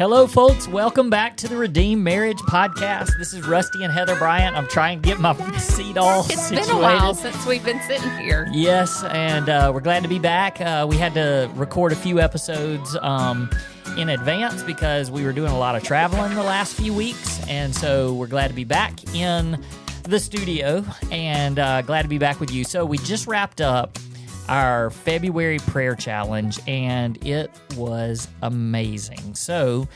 Hello, folks. Welcome back to the Redeemed Marriage Podcast. This is Rusty and Heather Bryant. I'm trying to get my seat all situated. It's been a while since we've been sitting here. Yes, and we're glad to be back. We had to record a few episodes in advance because we were doing a lot of traveling the last few weeks, and so we're glad to be back in the studio and glad to be back with you. So we just wrapped up our February prayer challenge, and it was amazing. So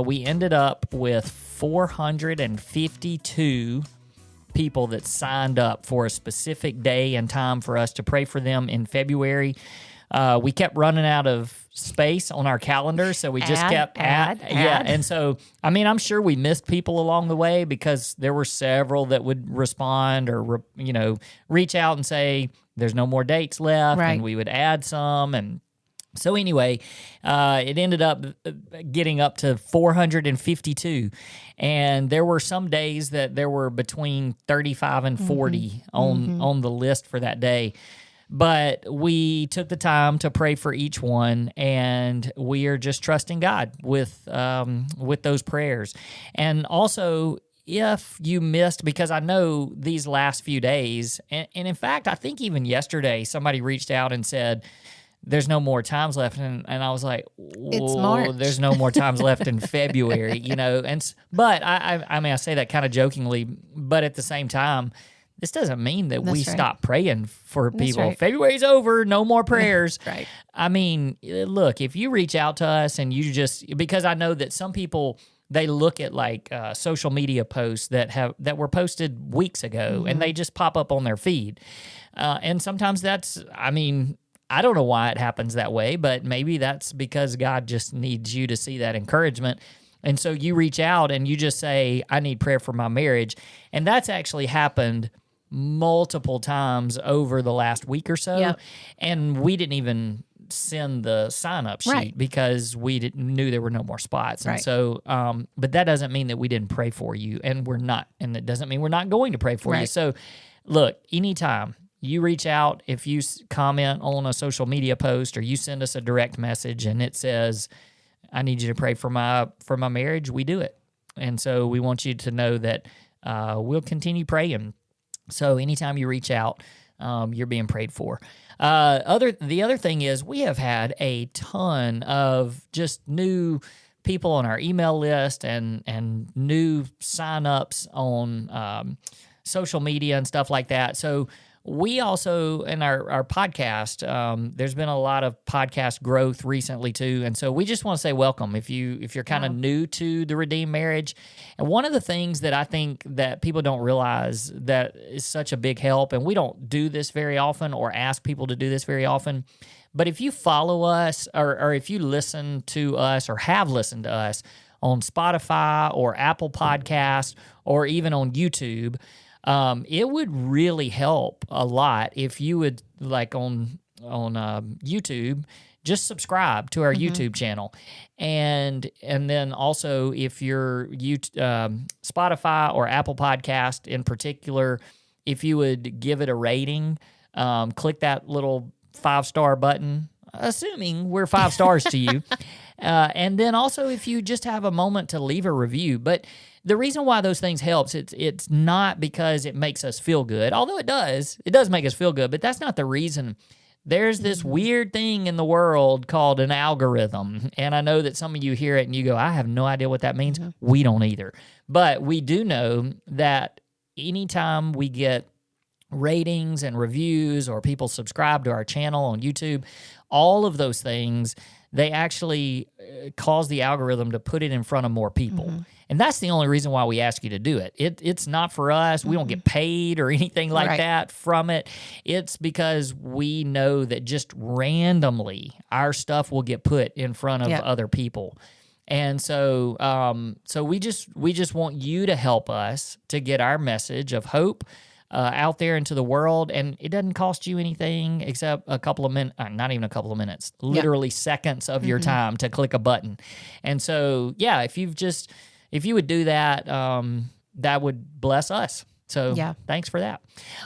we ended up with 452 people that signed up for a specific day and time for us to pray for them in February. We kept running out of space on our calendar, so we just kept add. And so, I mean, I'm sure we missed people along the way because there were several that would respond or, reach out and say, there's no more dates left, right. And we would add some. And so anyway, it ended up getting up to 452. And there were some days that there were between 35 and 40 on the list for that day. But we took the time to pray for each one, and we are just trusting God with those prayers. And also, if you missed, because I know these last few days, and in fact, I think even yesterday, somebody reached out and said, there's no more times left. And I was like, it's March. There's no more times left in February, But I mean, I say that kind of jokingly, but at the same time, this doesn't mean that we stop praying for people. Right. February's over, no more prayers. Right. I mean, look, if you reach out to us and you because I know that some people, they look at like social media posts that were posted weeks ago, and they just pop up on their feed. And sometimes I don't know why it happens that way, but maybe that's because God just needs you to see that encouragement. And so you reach out and you just say, I need prayer for my marriage. And that's actually happened multiple times over the last week or so. Yep. And we didn't even send the sign-up sheet because we knew there were no more spots. And so, but that doesn't mean that we didn't pray for you, and we're not. And it doesn't mean we're not going to pray for you. So look, anytime you reach out, if you comment on a social media post or you send us a direct message and it says, I need you to pray for my marriage, we do it. And so we want you to know that we'll continue praying. So anytime you reach out, you're being prayed for. The other thing is we have had a ton of just new people on our email list and new signups on social media and stuff like that. So we also, in our podcast, there's been a lot of podcast growth recently too, and so we just want to say welcome if you're kind of new to the Redeemed Marriage. And one of the things that I think that people don't realize that is such a big help, and we don't do this very often or ask people to do this very often, but if you follow us or if you listen to us or have listened to us on Spotify or Apple Podcasts or even on YouTube, it would really help a lot if you would, like on YouTube, just subscribe to our YouTube channel, and then also if you're Spotify or Apple Podcast in particular, if you would give it a rating, click that little 5-star button, assuming we're 5 stars to you, and then also if you just have a moment to leave a review, but. The reason why those things helps, it's not because it makes us feel good, although it does make us feel good, but that's not the reason. There's this weird thing in the world called an algorithm, and I know that some of you hear it and you go, I have no idea what that means. We don't either. But we do know that anytime we get ratings and reviews or people subscribe to our channel on YouTube, all of those things, they actually cause the algorithm to put it in front of more people. And that's the only reason why we ask you to do it. It's not for us. We don't get paid or anything like that from it. It's because we know that just randomly our stuff will get put in front of other people. And so we just want you to help us to get our message of hope out there into the world, and it doesn't cost you anything except a couple of minutes, not even a couple of minutes, literally seconds of your time to click a button. And so, if you would do that, that would bless us. So thanks for that.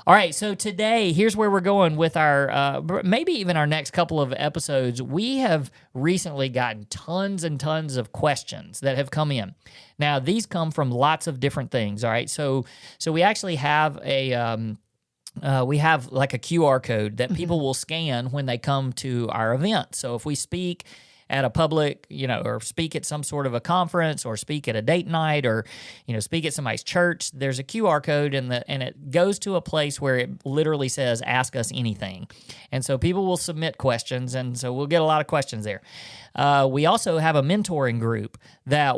All right, so today, here's where we're going with our, maybe even our next couple of episodes. We have recently gotten tons and tons of questions that have come in. Now, these come from lots of different things, all right? So we actually have we have like a QR code that people will scan when they come to our event. So if we speak at a public, or speak at some sort of a conference, or speak at a date night, or, speak at somebody's church, there's a QR code and it goes to a place where it literally says, ask us anything. And so people will submit questions, and so we'll get a lot of questions there. We also have a mentoring group that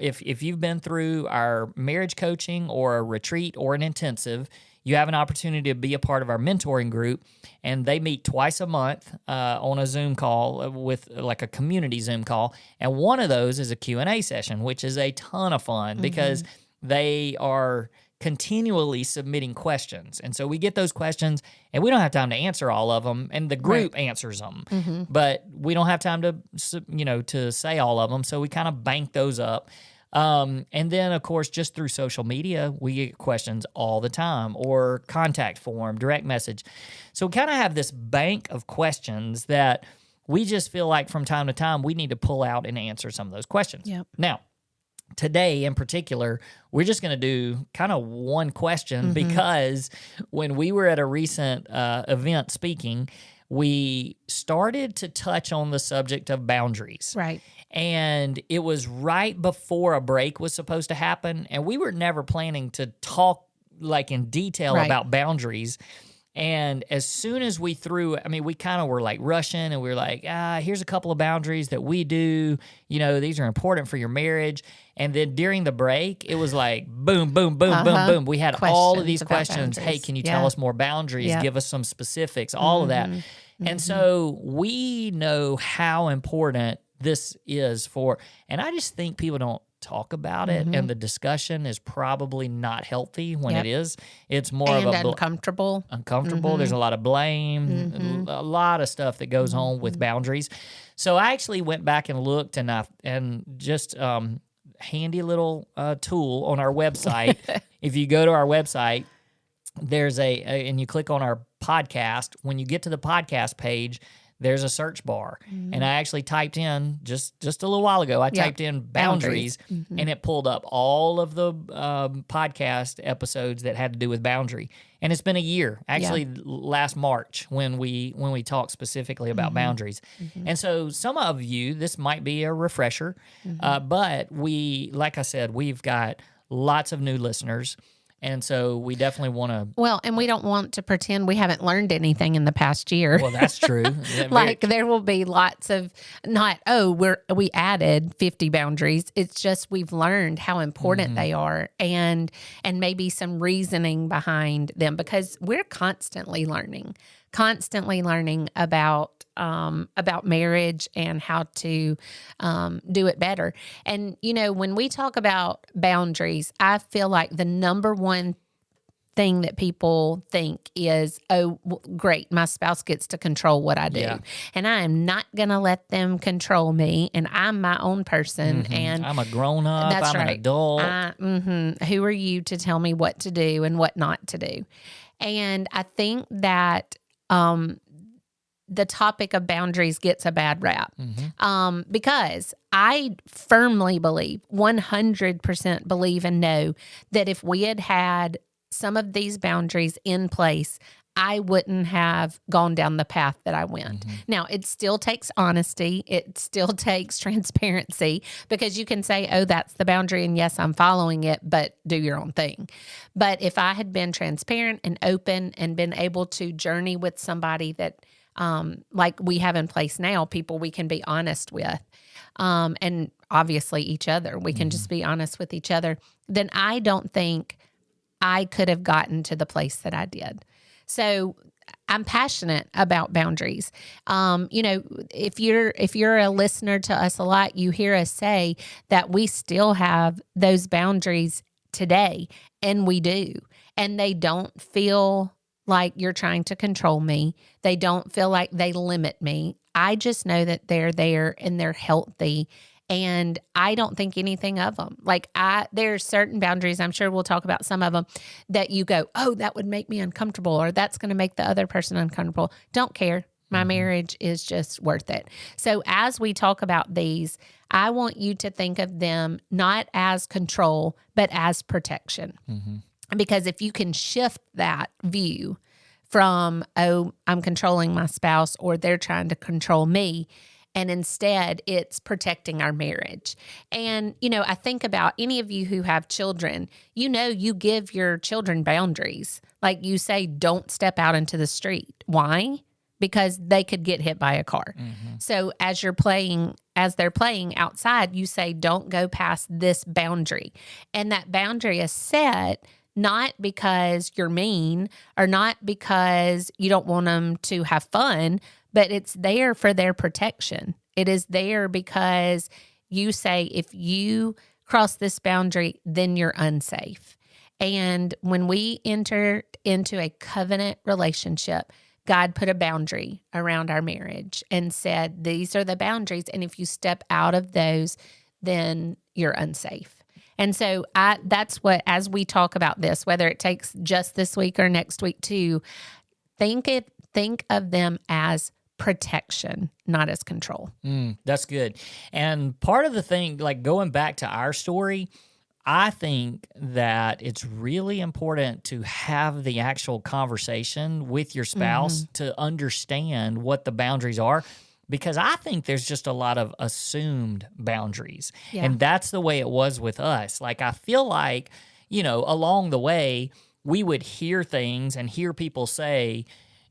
if you've been through our marriage coaching or a retreat or an intensive, you have an opportunity to be a part of our mentoring group, and they meet twice a month on a Zoom call with like a community Zoom call. And one of those is a Q&A session, which is a ton of fun because they are continually submitting questions. And so we get those questions, and we don't have time to answer all of them, and the group answers them. But we don't have time to say all of them, so we kind of bank those up. And then, of course, just through social media, we get questions all the time, or contact form, direct message. So we kind of have this bank of questions that we just feel like from time to time we need to pull out and answer some of those questions. Yep. Now, today in particular, we're just going to do kind of one question because when we were at a recent event speaking, we started to touch on the subject of boundaries. Right. And it was right before a break was supposed to happen. And we were never planning to talk like in detail about boundaries. And as soon as we we kind of were like rushing, and we were like, here's a couple of boundaries that we do. These are important for your marriage. And then during the break, it was like, boom, boom, boom, boom, boom. We had all of these questions. Hey, can you tell us more boundaries? Give us some specifics, all of that. And so we know how important this is and I just think people don't talk about it, and the discussion is probably not healthy when it is. It's more of uncomfortable. There's a lot of blame, a lot of stuff that goes on with boundaries. So I actually went back and looked, and just handy little tool on our website. If you go to our website, there's and you click on our podcast. When you get to the podcast page, there's a search bar. And I actually typed in, just a little while ago, I typed in boundaries, and it pulled up all of the podcast episodes that had to do with boundary. And it's been a year, actually last March, when we talked specifically about boundaries. And so some of you, this might be a refresher, but like I said, we've got lots of new listeners. And so we definitely want to... Well, and we don't want to pretend we haven't learned anything in the past year. Well, that's true. Like there will be lots of, we added 50 boundaries. It's just we've learned how important they are, and maybe some reasoning behind them, because we're constantly learning about marriage and how to do it better. And, when we talk about boundaries, I feel like the number one thing that people think is, great, my spouse gets to control what I do. Yeah. And I am not going to let them control me. And I'm my own person. And I'm a grown-up. I'm an adult. Who are you to tell me what to do and what not to do? And I think that the topic of boundaries gets a bad rap because I firmly believe, 100% believe and know that if we had some of these boundaries in place, I wouldn't have gone down the path that I went. Now, it still takes honesty. It still takes transparency, because you can say, that's the boundary, and yes, I'm following it, but do your own thing. But if I had been transparent and open and been able to journey with somebody that, like we have in place now, people we can be honest with, and obviously each other, we can just be honest with each other, then I don't think I could have gotten to the place that I did. So I'm passionate about boundaries. If you're a listener to us a lot, you hear us say that we still have those boundaries today, and we do. And they don't feel like you're trying to control me. They don't feel like they limit me. I just know that they're there and they're healthy, And I don't think anything of them. Like there's certain boundaries, I'm sure we'll talk about some of them, that you go, oh, that would make me uncomfortable, or that's going to make the other person uncomfortable. Don't care. My marriage is just worth it. So as we talk about these, I want you to think of them not as control, but as protection. Because if you can shift that view from, oh, I'm controlling my spouse, or they're trying to control me, and instead it's protecting our marriage. And, I think about any of you who have children, you give your children boundaries. Like you say, don't step out into the street. Why? Because they could get hit by a car. So as they're playing outside, you say, don't go past this boundary. And that boundary is set not because you're mean or not because you don't want them to have fun, but it's there for their protection. It is there because you say, if you cross this boundary, then you're unsafe. And when we enter into a covenant relationship, God put a boundary around our marriage and said, these are the boundaries. And if you step out of those, then you're unsafe. And so that's what, as we talk about this, whether it takes just this week or next week too, think of them as protection, not as control. That's good. And part of the thing, like going back to our story, I think that it's really important to have the actual conversation with your spouse to understand what the boundaries are, because I think there's just a lot of assumed boundaries. Yeah. And that's the way it was with us. Like, I feel like, along the way, we would hear things and hear people say,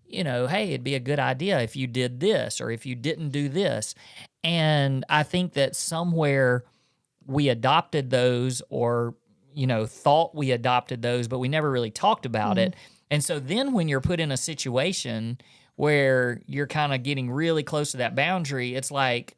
hey, it'd be a good idea if you did this or if you didn't do this. And I think that somewhere we adopted those or, thought we adopted those, but we never really talked about it. And so then when you're put in a situation where you're kind of getting really close to that boundary, it's like,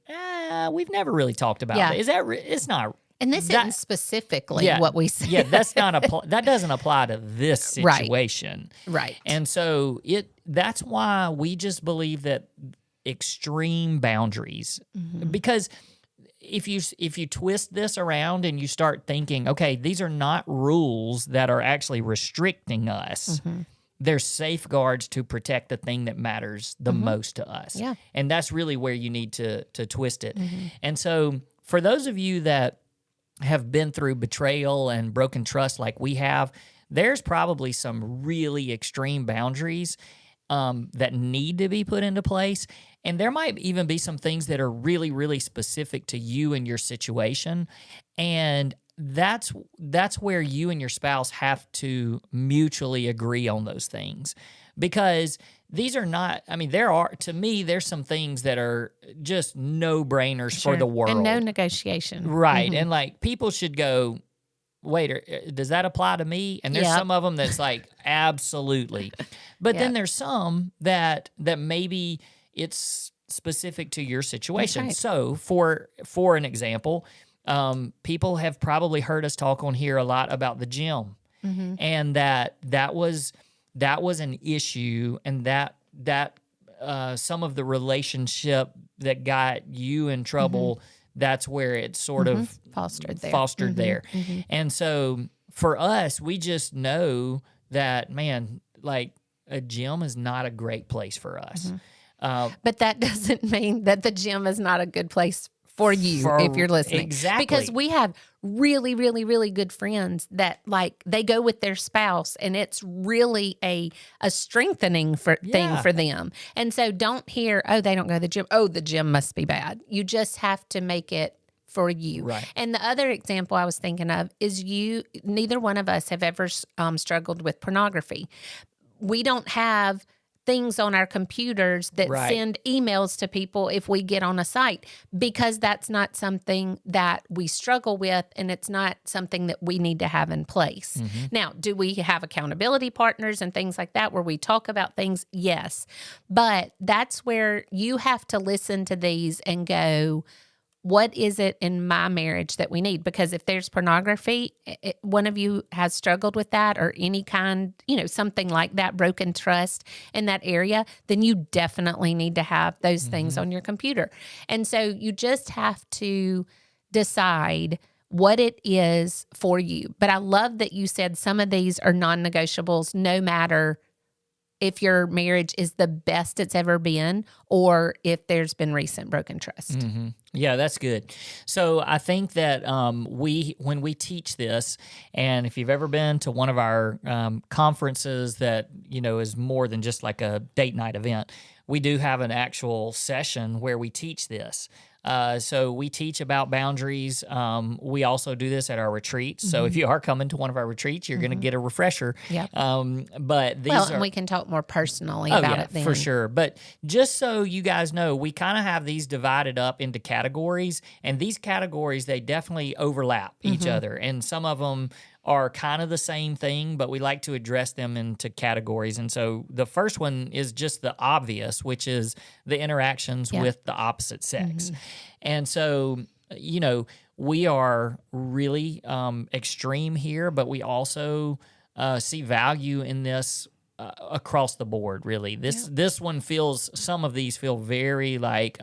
we've never really talked about it. Is that it's not. And this isn't specifically what we said. Yeah, that doesn't apply to this situation. Right. And so that's why we just believe that extreme boundaries, because if you twist this around and you start thinking, okay, these are not rules that are actually restricting us. There's safeguards to protect the thing that matters the most to us. Yeah. And that's really where you need to twist it. And so for those of you that have been through betrayal and broken trust like we have, there's probably some really extreme boundaries that need to be put into place. And there might even be some things that are really, really specific to you and your situation. And that's where you and your spouse have to mutually agree on those things. Because these are not, there's some things that are just no-brainers for the world. And no negotiation. Right. And like, people should go, wait, does that apply to me? And there's some of them that's like, absolutely. But then there's some that maybe it's specific to your situation. Right. So for an example, people have probably heard us talk on here a lot about the gym, and that was an issue, and that some of the relationship that got you in trouble, that's where it sort of fostered there. And so for us, we just know that, man, like, a gym is not a great place for us. But that doesn't mean that the gym is not a good place for you if you're listening. Exactly. Because we have really, really, really good friends that, like, they go with their spouse, and it's really a strengthening thing for them. And so don't hear, oh, they don't go to the gym. Oh, the gym must be bad. You just have to make it for you. Right. And the other example I was thinking of is neither one of us have ever struggled with pornography. We don't have things on our computers that send emails to people if we get on a site, because that's not something that we struggle with, and it's not something that we need to have in place. Now, do we have accountability partners and things like that where we talk about things? Yes. But that's where you have to listen to these and go, what is it in my marriage that we need? Because if there's pornography, one of you has struggled with that, or any kind, something like that, broken trust in that area, then you definitely need to have those things on your computer. And so you just have to decide what it is for you. But I love that you said some of these are non-negotiables, no matter if your marriage is the best it's ever been or if there's been recent broken trust. Mm-hmm. Yeah, that's good. So I think that when we teach this, and if you've ever been to one of our conferences that, is more than just like a date night event, we do have an actual session where we teach this. So we teach about boundaries. We also do this at our retreats. So if you are coming to one of our retreats, you're going to get a refresher. Yep. But these and we can talk more personally about it then. For sure. But just so you guys know, we kind of have these divided up into categories, and these categories, they definitely overlap each other. And some of them are kind of the same thing, but we like to address them into categories. And so the first one is just the obvious, which is the interactions with the opposite sex. And so, we are really extreme here, but we also see value in this across the board, really. This one some of these feel very like,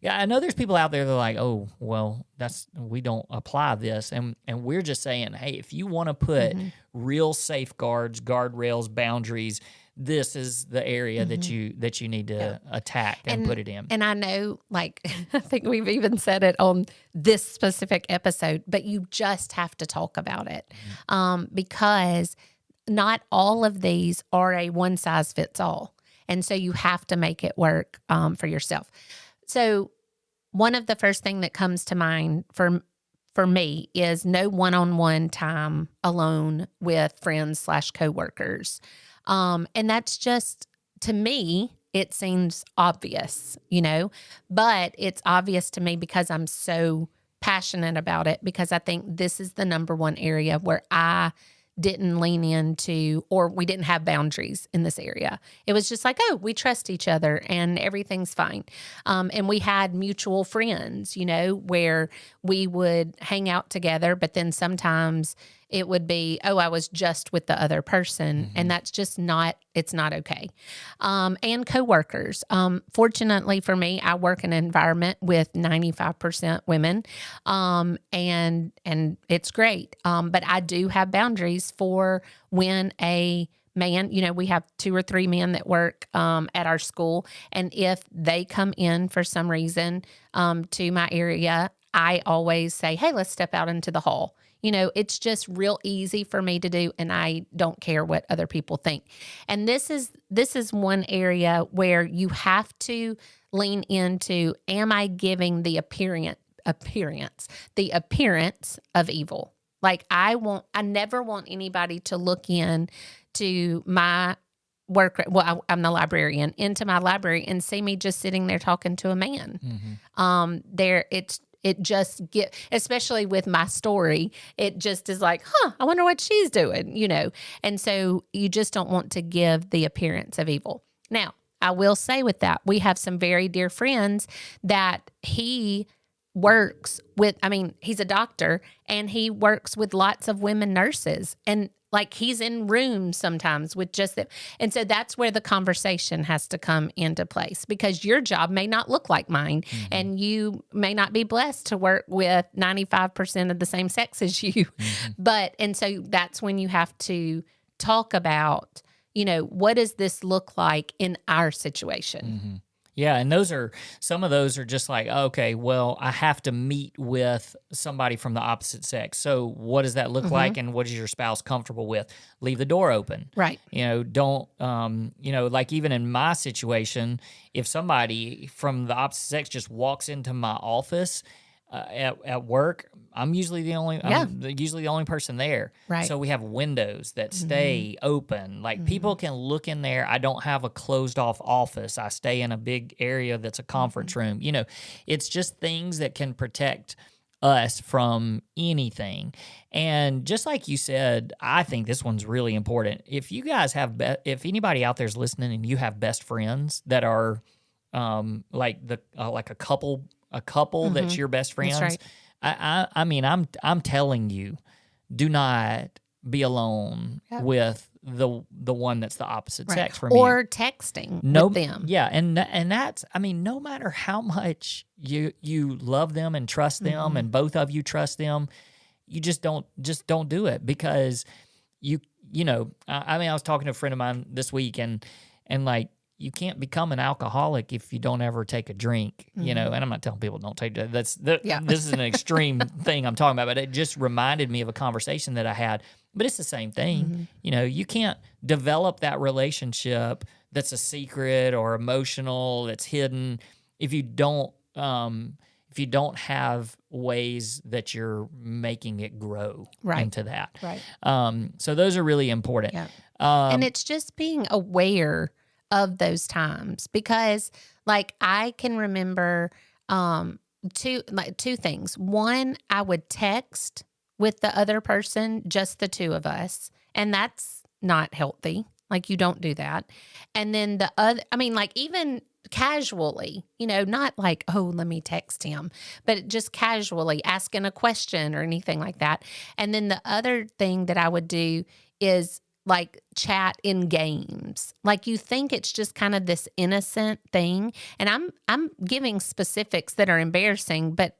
yeah, I know there's people out there that are like, oh, well, we don't apply this. And we're just saying, hey, if you want to put real safeguards, guardrails, boundaries, this is the area that you need to attack and put it in. And I know, I think we've even said it on this specific episode, but you just have to talk about it because not all of these are a one size fits all. And so you have to make it work for yourself. So one of the first thing that comes to mind for me is no one-on-one time alone with friends / coworkers. And that's just, to me, it seems obvious, but it's obvious to me because I'm so passionate about it, because I think this is the number one area where I didn't lean into, or we didn't have boundaries in this area. It was just like, oh, we trust each other and everything's fine. And we had mutual friends, where we would hang out together, but then sometimes it would be, oh, I was just with the other person. And that's just it's not okay. And coworkers. Fortunately for me, I work in an environment with 95% women. And it's great. But I do have boundaries for when a man, we have 2 or 3 men that work at our school. And if they come in for some reason to my area, I always say, hey, let's step out into the hall. It's just real easy for me to do, and I don't care what other people think. And this is one area where you have to lean into, am I giving the appearance of evil? Like I never want anybody to look in to my work. Well, I'm the librarian, into my library and see me just sitting there talking to a man. It just especially with my story, it just is like, I wonder what she's doing, And so you just don't want to give the appearance of evil. Now, I will say with that, we have some very dear friends that he works with. He's a doctor and he works with lots of women nurses, and he's in rooms sometimes with just them. And so that's where the conversation has to come into place, because your job may not look like mine, and you may not be blessed to work with 95% of the same sex as you. And so that's when you have to talk about, what does this look like in our situation? Yeah, and some of those are just like, okay, well, I have to meet with somebody from the opposite sex. So what does that look like, and what is your spouse comfortable with? Leave the door open. Right. Don't, like even in my situation, if somebody from the opposite sex just walks into my office at work, I'm usually the only person there. Right. So we have windows that stay open. People can look in there. I don't have a closed off office. I stay in a big area that's a conference room. It's just things that can protect us from anything. And just like you said, I think this one's really important. If you guys if anybody out there's listening and you have best friends that are like a couple that's your best friends. That's right. I'm telling you, do not be alone with the one that's the opposite sex from or you. texting with them. Yeah, and that's, I mean, no matter how much you love them and trust them, and both of you trust them, you just don't do it, because you know, I mean, I was talking to a friend of mine this week, and like, you can't become an alcoholic if you don't ever take a drink, you know, and I'm not telling people don't take that. This is an extreme thing I'm talking about, but it just reminded me of a conversation that I had. But it's the same thing. You know, you can't develop that relationship that's a secret or emotional, that's hidden, if you don't have ways that you're making it grow into that. So those are really important. Yeah. And it's just being aware of those times, because like I can remember two things. One, I would text with the other person, just the two of us, and that's not healthy. Like, you don't do that. And then the other, I mean, like, even casually, you know, not like, oh, let me text him, but just casually asking a question or anything like that. And then the other thing that I would do is like chat in games. Like, you think it's just kind of this innocent thing. And I'm giving specifics that are embarrassing, but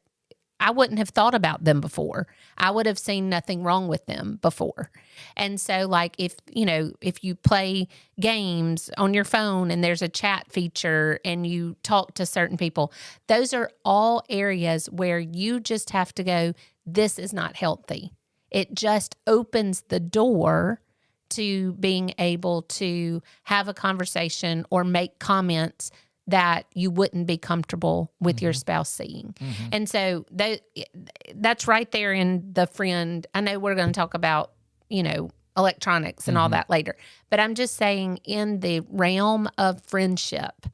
I wouldn't have thought about them before. I would have seen nothing wrong with them before. And so, like, if you play games on your phone and there's a chat feature and you talk to certain people, those are all areas where you just have to go, this is not healthy. It just opens the door to being able to have a conversation or make comments that you wouldn't be comfortable with your spouse seeing. And so that's right there in the friend. I know we're going to talk about, you know, electronics and all that later, but I'm just saying, in the realm of friendship,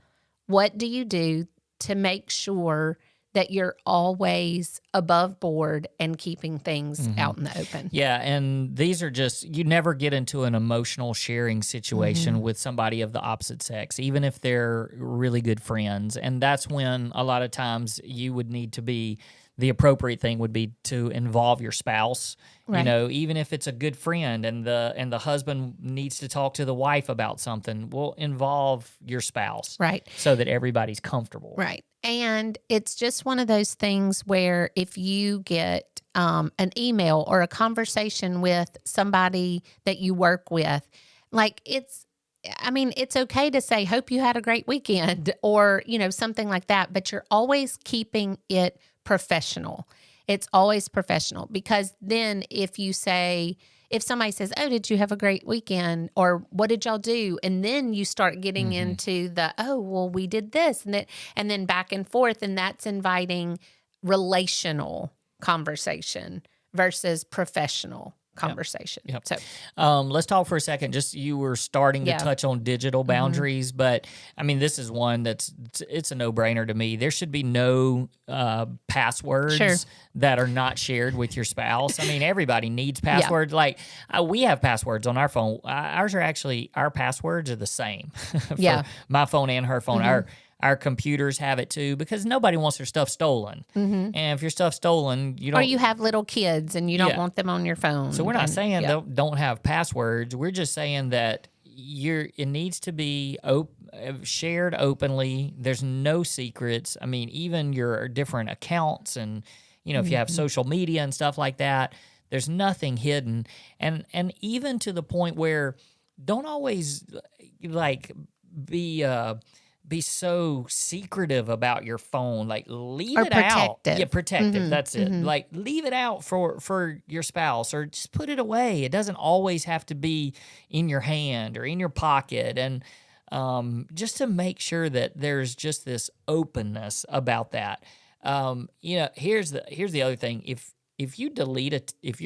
what do you do to make sure that you're always above board and keeping things out in the open? Yeah, and these are just, you never get into an emotional sharing situation with somebody of the opposite sex, even if they're really good friends. And that's when a lot of times you would need to be, the appropriate thing would be to involve your spouse. You know, even if it's a good friend and the husband needs to talk to the wife about something, well, involve your spouse. So that everybody's comfortable. And it's just one of those things where if you get an email or a conversation with somebody that you work with, like, it's okay to say, hope you had a great weekend, or, you know, something like that, but you're always keeping it professional. It's always professional, because then if somebody says, oh, did you have a great weekend? Or what did y'all do? And then you start getting into the, oh, well, we did this and that, and then back and forth. And that's inviting relational conversation versus professiontional conversation. So, let's talk for a second. Just, you were starting to touch on digital boundaries, but I mean, this is one it's a no-brainer to me. There should be no passwords that are not shared with your spouse. I mean, everybody needs passwords. Like, we have passwords on our phone. Our passwords are the same for my phone and her phone. Our computers have it too, because nobody wants their stuff stolen. And if your stuff's stolen, you don't. Or you have little kids and you don't want them on your phone. So we're not saying don't have passwords. We're just saying that it needs to be shared openly. There's no secrets. I mean, even your different accounts, and, you know, if you have social media and stuff like that, there's nothing hidden. And even to the point where, don't always like be so secretive about your phone. Like, leave it out. Yeah, protective. That's it. Like, leave it out for your spouse, or just put it away. It doesn't always have to be in your hand or in your pocket. And just to make sure that there's just this openness about that. You know, here's the other thing. If you're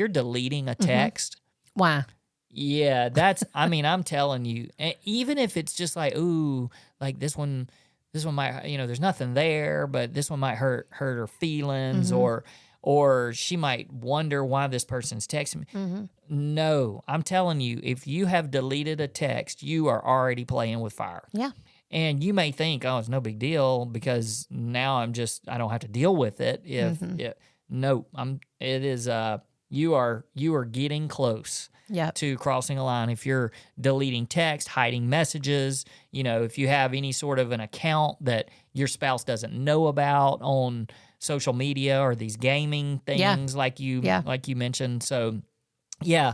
deleting a text, why? Yeah, that's, I mean, I'm telling you, even if it's just like, ooh, like this one might, you know, there's nothing there, but this one might hurt her feelings, or she might wonder why this person's texting me. No, I'm telling you, if you have deleted a text, you are already playing with fire. Yeah. And you may think, oh, it's no big deal, because now I don't have to deal with it. You are getting close. to crossing a line. If you're deleting text, hiding messages, if you have any sort of an account that your spouse doesn't know about on social media or these gaming things like you mentioned. So, yeah,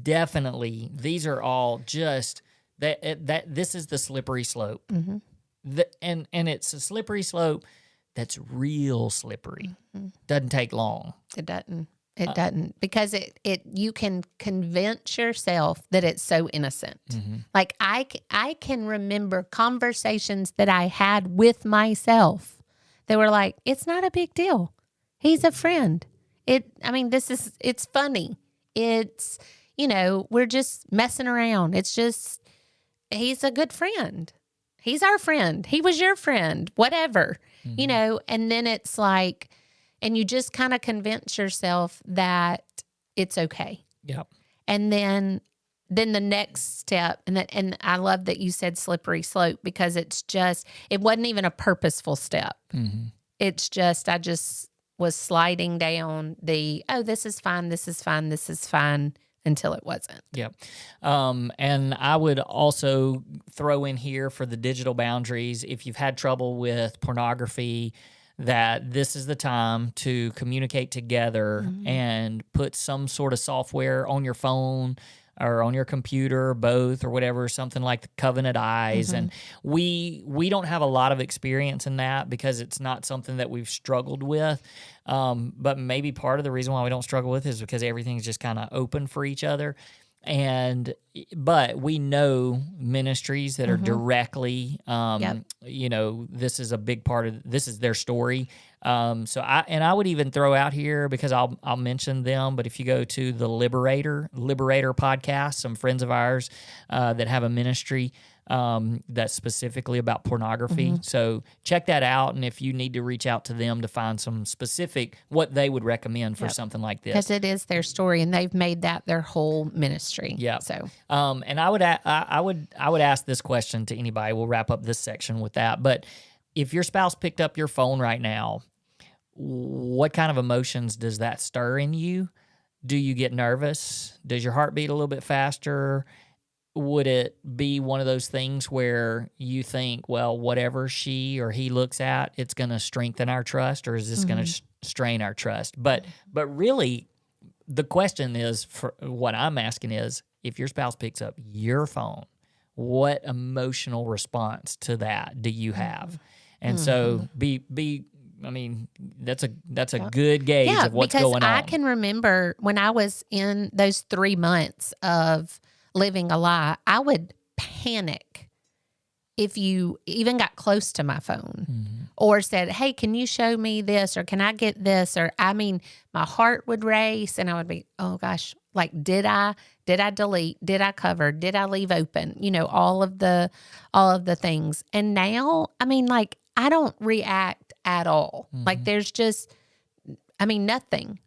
definitely. These are all just that this is the slippery slope. And it's a slippery slope that's real slippery. Doesn't take long. It doesn't. It doesn't, because you can convince yourself that it's so innocent. Like I can remember conversations that I had with myself that were like, it's not a big deal. He's a friend. It's funny. It's, we're just messing around. It's just, he's a good friend. He's our friend. He was your friend, whatever, and then it's like, and you just kind of convince yourself that it's okay. Yep. And then the next step, and I love that you said slippery slope, because it wasn't even a purposeful step. It's just, I just was sliding down this is fine, this is fine, this is fine, until it wasn't. Yep. And I would also throw in here for the digital boundaries, if you've had trouble with pornography, that this is the time to communicate together and put some sort of software on your phone or on your computer, or both, or whatever, something like the Covenant Eyes. And we don't have a lot of experience in that because it's not something that we've struggled with. But maybe part of the reason why we don't struggle with it is because everything's just kind of open for each other. But we know ministries that are directly, this is a big part of, this is their story. I would even throw out here, because I'll mention them, but if you go to the Liberator podcast, some friends of ours that have a ministry that's specifically about pornography. So check that out, and if you need to reach out to them to find some specific, what they would recommend for something like this. Because it is their story, and they've made that their whole ministry. Yeah. So, and I would ask this question to anybody. We'll wrap up this section with that. But if your spouse picked up your phone right now, what kind of emotions does that stir in you? Do you get nervous? Does your heart beat a little bit faster? Would it be one of those things where you think, well, whatever she or he looks at, it's going to strengthen our trust, or is this going to strain our trust? But really, the question is, for what I'm asking is, if your spouse picks up your phone, what emotional response to that do you have? And so that's a good gauge of what's going on. Because I can remember when I was in those 3 months of living a lie, I would panic if you even got close to my phone or said, hey, can you show me this, or can I get this? Or my heart would race, and I would be, oh gosh, like, did I delete? Did I cover? Did I leave open? All of the things. And now, I don't react at all. Like, there's just, nothing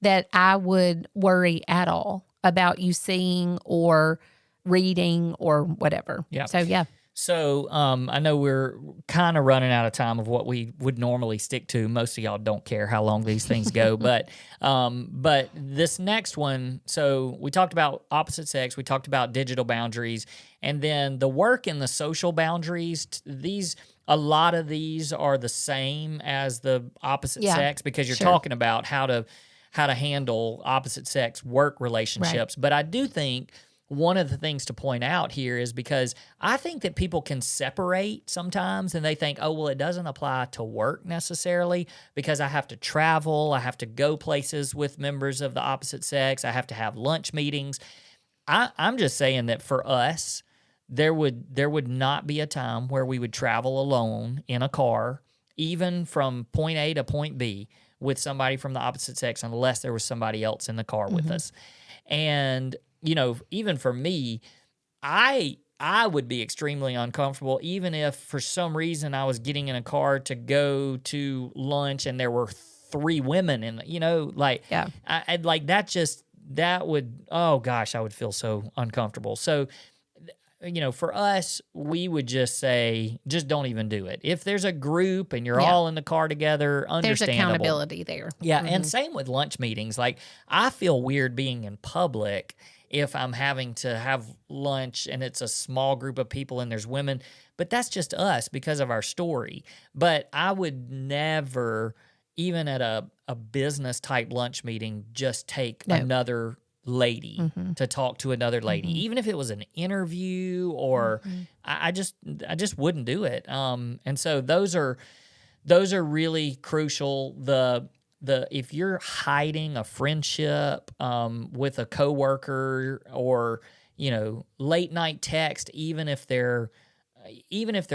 that I would worry at all about you seeing or reading or whatever. Yeah. So, yeah. So I know we're kind of running out of time of what we would normally stick to. Most of y'all don't care how long these things go, but this next one, so we talked about opposite sex, we talked about digital boundaries, and then the work and the social boundaries. A lot of these are the same as the opposite sex, because you're talking about how to handle opposite sex work relationships. Right. But I do think one of the things to point out here is, because I think that people can separate sometimes, and they think, oh, well, it doesn't apply to work necessarily because I have to travel, I have to go places with members of the opposite sex, I have to have lunch meetings. I'm just saying that for us, there would not be a time where we would travel alone in a car, even from point A to point B, with somebody from the opposite sex, unless there was somebody else in the car with us. And even for me, I would be extremely uncomfortable, even if for some reason I was getting in a car to go to lunch and there were 3 women in, that would, oh gosh, I would feel so uncomfortable. So for us, we would just say, just don't even do it. If there's a group and you're all in the car together, understandable. There's accountability there. Yeah, and same with lunch meetings. Like, I feel weird being in public if I'm having to have lunch and it's a small group of people and there's women, but that's just us because of our story. But I would never, even at a business type lunch meeting, just take another lady to talk to another lady, even if it was an interview or I just wouldn't do it. And so those are really crucial. If you're hiding a friendship with a coworker or late night text, even if they're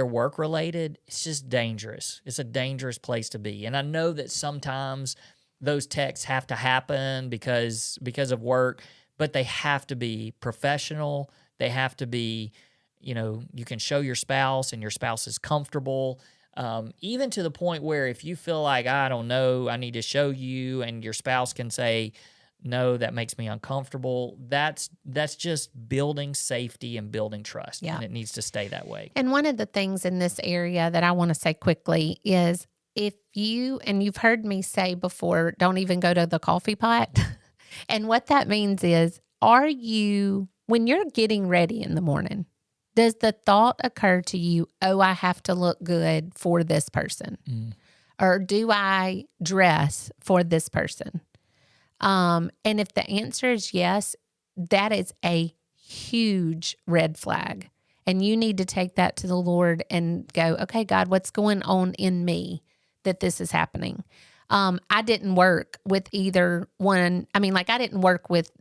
work related, it's just dangerous. It's a dangerous place to be. And I know that sometimes those texts have to happen because of work, but they have to be professional. They have to be, you can show your spouse and your spouse is comfortable. Even to the point where if you feel like, I don't know, I need to show you, and your spouse can say, no, that makes me uncomfortable. That's just building safety and building trust. Yeah. And it needs to stay that way. And one of the things in this area that I want to say quickly is, if you've heard me say before, don't even go to the coffee pot. And what that means is, when you're getting ready in the morning, does the thought occur to you, oh, I have to look good for this person? Or do I dress for this person? And if the answer is yes, that is a huge red flag. And you need to take that to the Lord and go, okay, God, what's going on in me that this is happening? I didn't work with either one. I didn't work with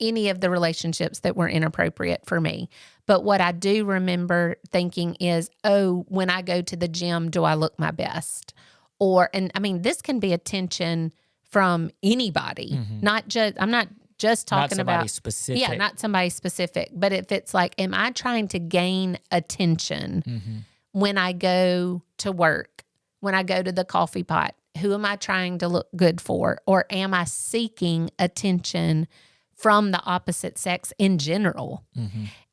any of the relationships that were inappropriate for me. But what I do remember thinking is, oh, when I go to the gym, do I look my best? This can be attention from anybody, I'm not just talking about specific. Yeah, not somebody specific. But if it's like, am I trying to gain attention when I go to work, when I go to the coffee pot? Who am I trying to look good for? Or am I seeking attention from the opposite sex in general?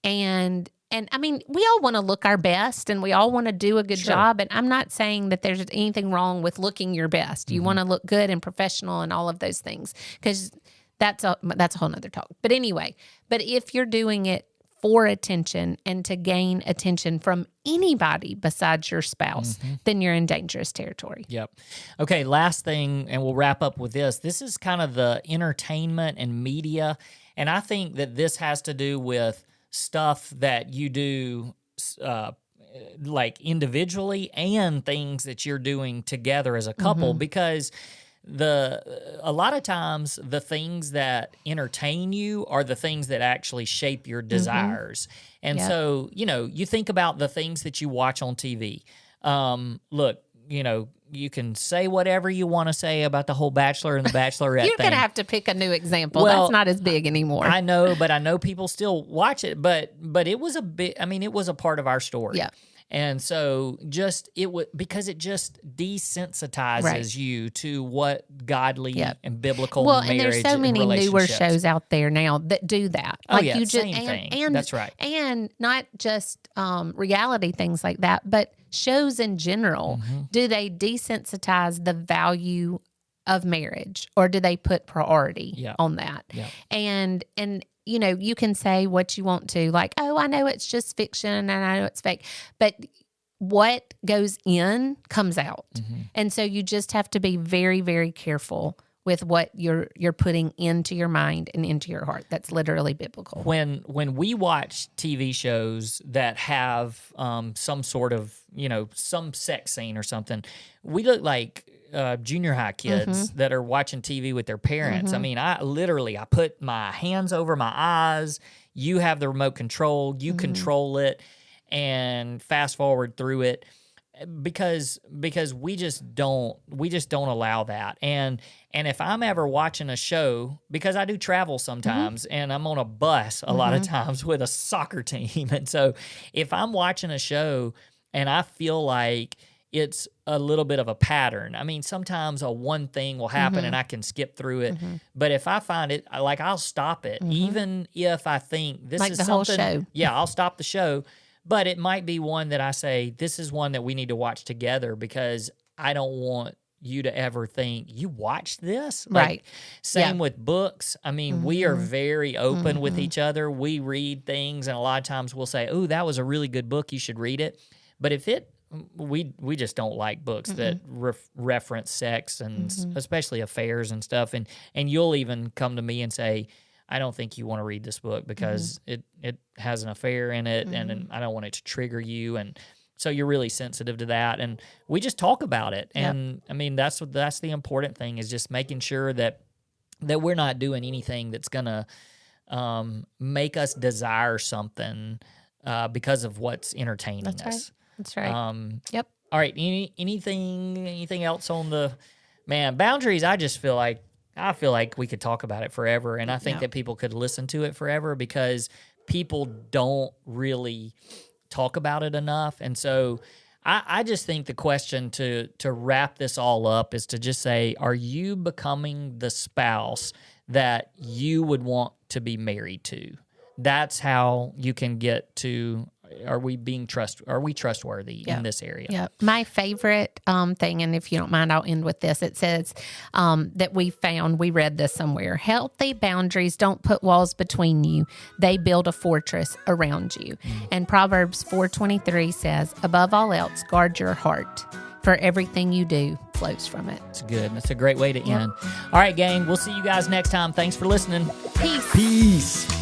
And we all want to look our best and we all want to do a good job. And I'm not saying that there's anything wrong with looking your best. You want to look good and professional and all of those things, because that's a whole nother talk. But anyway, if you're doing it for attention and to gain attention from anybody besides your spouse, then you're in dangerous territory. Yep. Okay, last thing, and we'll wrap up with this. This is kind of the entertainment and media, and I think that this has to do with stuff that you do like individually and things that you're doing together as a couple, because a lot of times the things that entertain you are the things that actually shape your desires. And so, you think about the things that you watch on TV. Look, you can say whatever you want to say about the whole Bachelor and the Bachelorette You're going to have to pick a new example. That's not as big anymore. I know, but I know people still watch it. But it was it was a part of our story. Yeah. And so because it just desensitizes you to what godly and biblical marriage and there's so many newer shows out there now that do that. Same thing. And that's right. And not just reality things like that, but shows in general. Do they desensitize the value of marriage, or do they put priority on that? Yeah. And you can say what you want to, like, oh, I know it's just fiction and I know it's fake, but what goes in comes out. And so you just have to be very, very careful with what you're putting into your mind and into your heart. That's literally biblical. When we watch TV shows that have some sort of, some sex scene or something, we look like junior high kids that are watching TV with their parents. I put my hands over my eyes. You have the remote control. You control it and fast forward through it, because we just don't allow that. And if I'm ever watching a show, because I do travel sometimes and I'm on a bus a lot of times with a soccer team. And so if I'm watching a show and I feel like it's a little bit of a pattern. I mean, sometimes a one thing will happen and I can skip through it. But if I find it, like, I'll stop it, even if I think this like is the something. whole show. Yeah, I'll stop the show. But it might be one that I say, this is one that we need to watch together, because I don't want you to ever think, you watched this? Right. Same with books. I mean, we are very open with each other. We read things, and a lot of times we'll say, oh, that was a really good book, you should read it. But if we just don't like books that reference sex and especially affairs and stuff. And you'll even come to me and say, I don't think you want to read this book because it has an affair in it, and I don't want it to trigger you. And so you're really sensitive to that, and we just talk about it. And I mean, that's the important thing, is just making sure that we're not doing anything that's gonna make us desire something because of what's entertaining us. That's right. Yep. All right. Anything else on the boundaries? I feel like we could talk about it forever, and I think that people could listen to it forever, because people don't really talk about it enough. And so I just think the question to wrap this all up is to just say, are you becoming the spouse that you would want to be married to? That's how you can get to, are we trustworthy in this area? Yeah. My favorite thing, and if you don't mind, I'll end with this. It says that we read this somewhere. Healthy boundaries don't put walls between you. They build a fortress around you. And Proverbs 4:23 says, above all else, guard your heart, for everything you do flows from it. It's good. That's a great way to end. All right, gang. We'll see you guys next time. Thanks for listening. Peace. Peace.